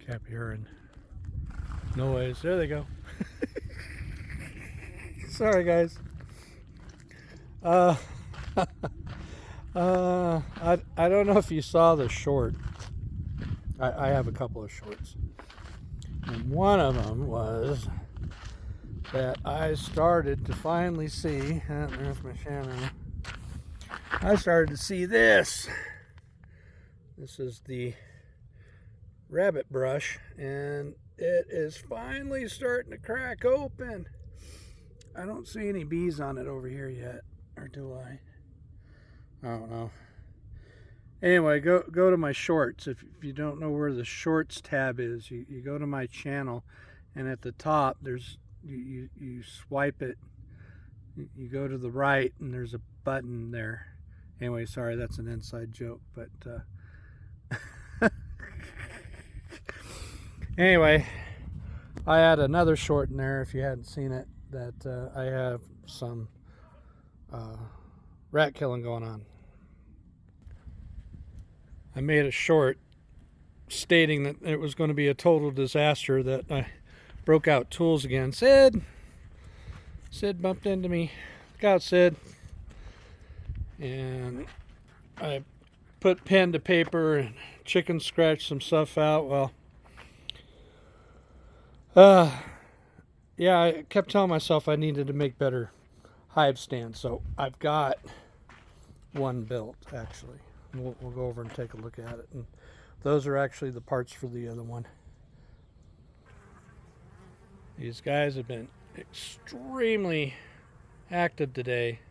Kept hearing noise. There they go. Sorry, guys. I don't know if you saw the short. I have a couple of shorts. And one of them was that I started to finally see, there's my channel. I started to see this. This is the rabbit brush, and it is finally starting to crack open. I don't see any bees on it over here yet, or do I? I don't know. Anyway, go to my shorts. If you don't know where the shorts tab is, you go to my channel, and at the top there's you swipe it. You go to the right, and there's a button there. Anyway, sorry, that's an inside joke, but anyway, I had another short in there. If you hadn't seen it, that I have some rat killing going on. I made a short stating that it was going to be a total disaster, that I broke out tools again. Sid bumped into me. Look out, Sid. And I put pen to paper and chicken scratched some stuff out. Well, yeah, I kept telling myself I needed to make better hive stands. So I've got one built, actually. We'll go over and take a look at it. And those are actually the parts for the other one. These guys have been extremely active today.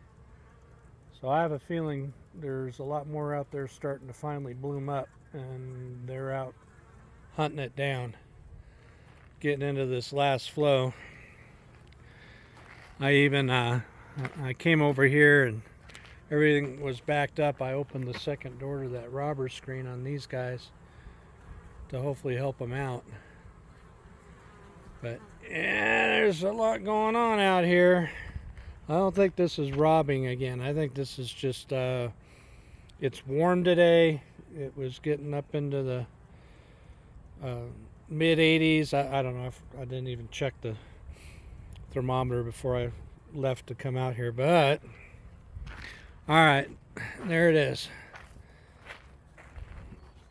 So I have a feeling there's a lot more out there starting to finally bloom up, and they're out hunting it down, getting into this last flow. I came over here and everything was backed up. I opened the second door to that robber screen on these guys to hopefully help them out. But yeah, there's a lot going on out here. I don't think this is robbing again. I think this is just, it's warm today. It was getting up into the mid 80s. I don't know if I didn't even check the thermometer before I left to come out here, but all right, there it is.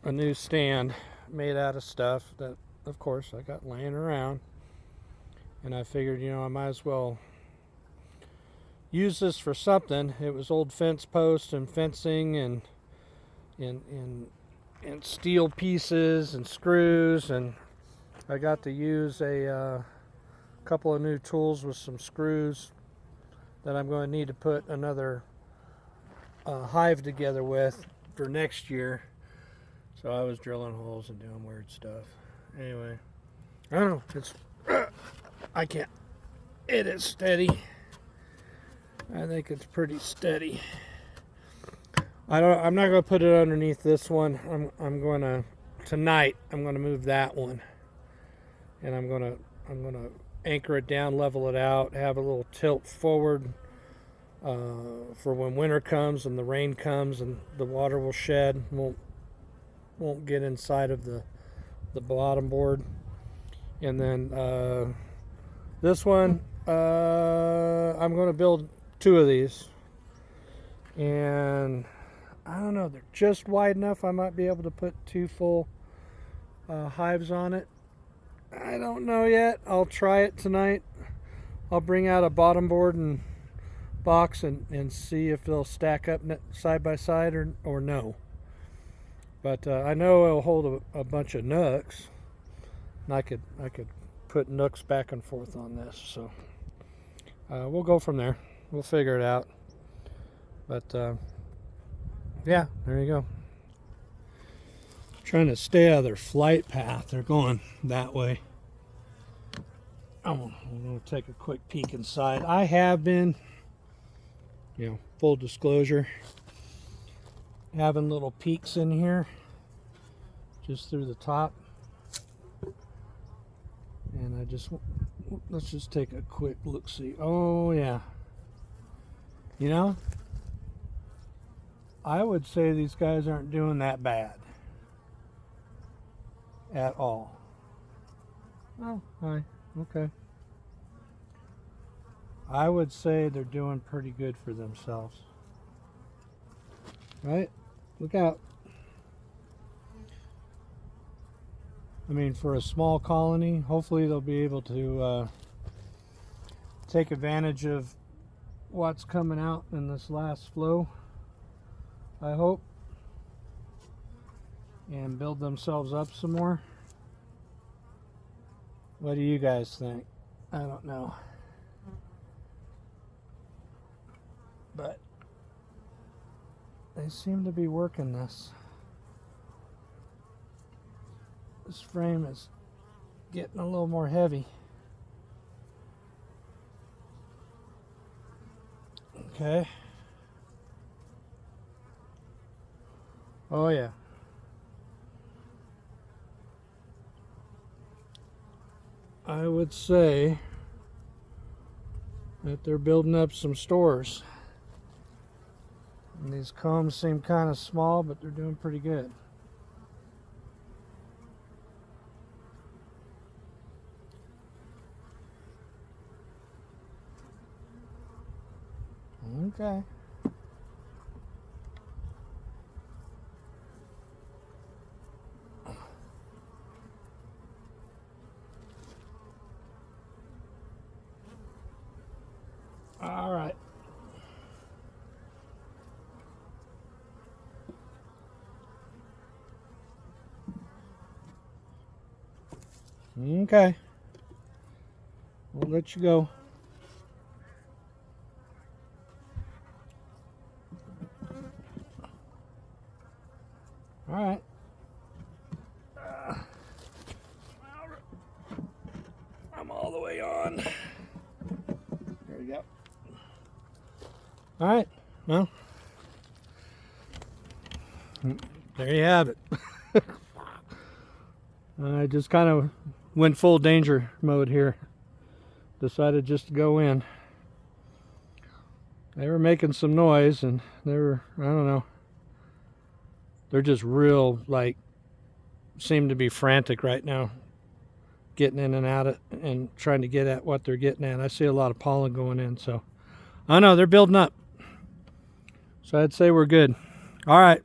A new stand made out of stuff that, of course, I got laying around. And I figured, I might as well use this for something. It was old fence posts and fencing and steel pieces and screws. And I got to use a couple of new tools with some screws that I'm going to need to put another hive together with for next year. So I was drilling holes and doing weird stuff. Anyway, I don't know. It's I can't. It is steady. I think it's pretty steady. I'm not going to put it underneath this one. I'm going to tonight. I'm going to move that one, and I'm going to anchor it down, level it out, have a little tilt forward. For when winter comes and the rain comes and the water will shed, won't get inside of the bottom board. And then this one, I'm going to build two of these, and I don't know, they're just wide enough I might be able to put two full hives on it. I don't know yet. I'll try it tonight. I'll bring out a bottom board and box and see if they'll stack up side by side or no. But I know it'll hold a bunch of nooks, and I could put nooks back and forth on this. So we'll go from there. We'll figure it out. But yeah, there you go. Trying to stay out of their flight path. They're going that way. I'm going to take a quick peek inside. I have been, full disclosure, having little peeks in here just through the top. And let's just take a quick look see. Oh yeah. I would say these guys aren't doing that bad at all. Oh, hi. Okay. I would say they're doing pretty good for themselves. Right? Look out. I mean, for a small colony, hopefully they'll be able to take advantage of what's coming out in this last flow, I hope, and build themselves up some more. What do you guys think? I don't know. But they seem to be working this. This frame is getting a little more heavy. Okay. Oh yeah. I would say that they're building up some stores. And these combs seem kind of small, but they're doing pretty good. Okay. All right. Okay. We'll let you go. All right. I'm all the way on. There you go. All right. Well, there you have it. I just kind of went full danger mode here. Decided just to go in. They were making some noise, and they were, I don't know. They're just real, like, seem to be frantic right now, getting in and out of, and trying to get at what they're getting at. I see a lot of pollen going in, so I know they're building up. So I'd say we're good. All right.